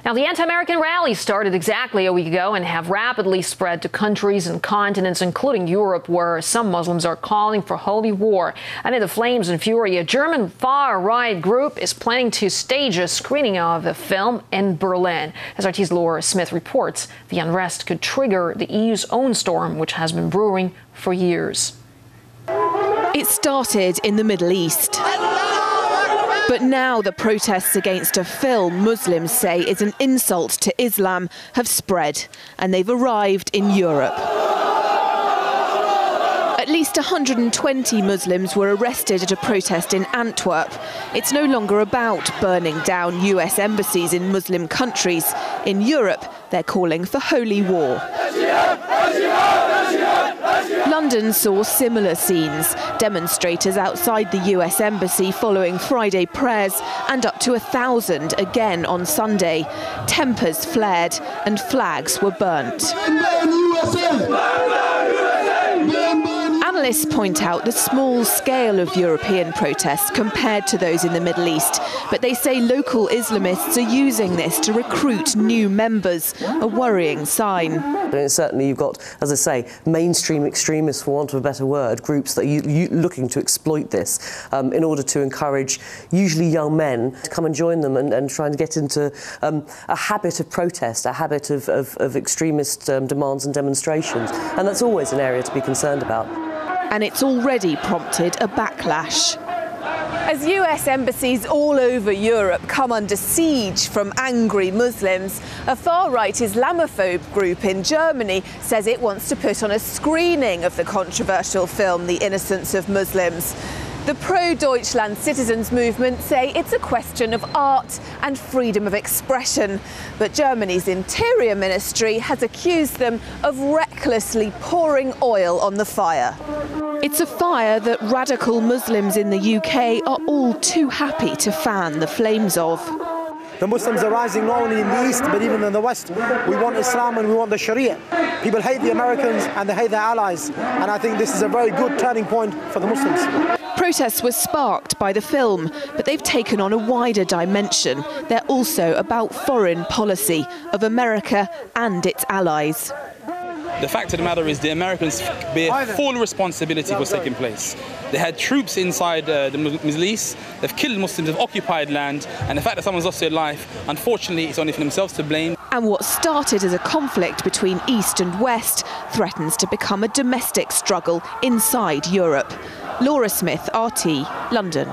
Now, the anti-American rallies started exactly a week ago and have rapidly spread to countries and continents, including Europe, where some Muslims are calling for holy war. Amid the flames and fury, a German far-right group is planning to stage a screening of the film in Berlin. As RT's Laura Smith reports, the unrest could trigger the EU's own storm, which has been brewing for years. It started in the Middle East. But now the protests against a film Muslims say is an insult to Islam have spread, and they've arrived in Europe. At least 120 Muslims were arrested at a protest in Antwerp. It's no longer about burning down US embassies in Muslim countries. In Europe, they're calling for holy war. London saw similar scenes. Demonstrators outside the US embassy following Friday prayers, and up to 1,000 again on Sunday. Tempers flared and flags were burnt. Analysts point out the small scale of European protests compared to those in the Middle East, but they say local Islamists are using this to recruit new members, a worrying sign. And certainly you've got, as I say, mainstream extremists, for want of a better word, groups that are looking to exploit this in order to encourage usually young men to come and join them and try and get into a habit of protest, a habit of extremist demands and demonstrations. And that's always an area to be concerned about. And it's already prompted a backlash. As US embassies all over Europe come under siege from angry Muslims, a far-right Islamophobe group in Germany says it wants to put on a screening of the controversial film The Innocence of Muslims. The pro-Deutschland citizens movement say it's a question of art and freedom of expression. But Germany's Interior Ministry has accused them of recklessly pouring oil on the fire. It's a fire that radical Muslims in the UK are all too happy to fan the flames of. The Muslims are rising not only in the East, but even in the West. We want Islam and we want the Sharia. People hate the Americans and they hate their allies. And I think this is a very good turning point for the Muslims. Protests were sparked by the film, but they've taken on a wider dimension. They're also about foreign policy of America and its allies. The fact of the matter is the Americans bear full responsibility for what's taking place. They had troops inside the Middle East, they've killed Muslims, they've occupied land, and the fact that someone's lost their life, unfortunately, it's only for themselves to blame. And what started as a conflict between East and West threatens to become a domestic struggle inside Europe. Laura Smith, RT, London.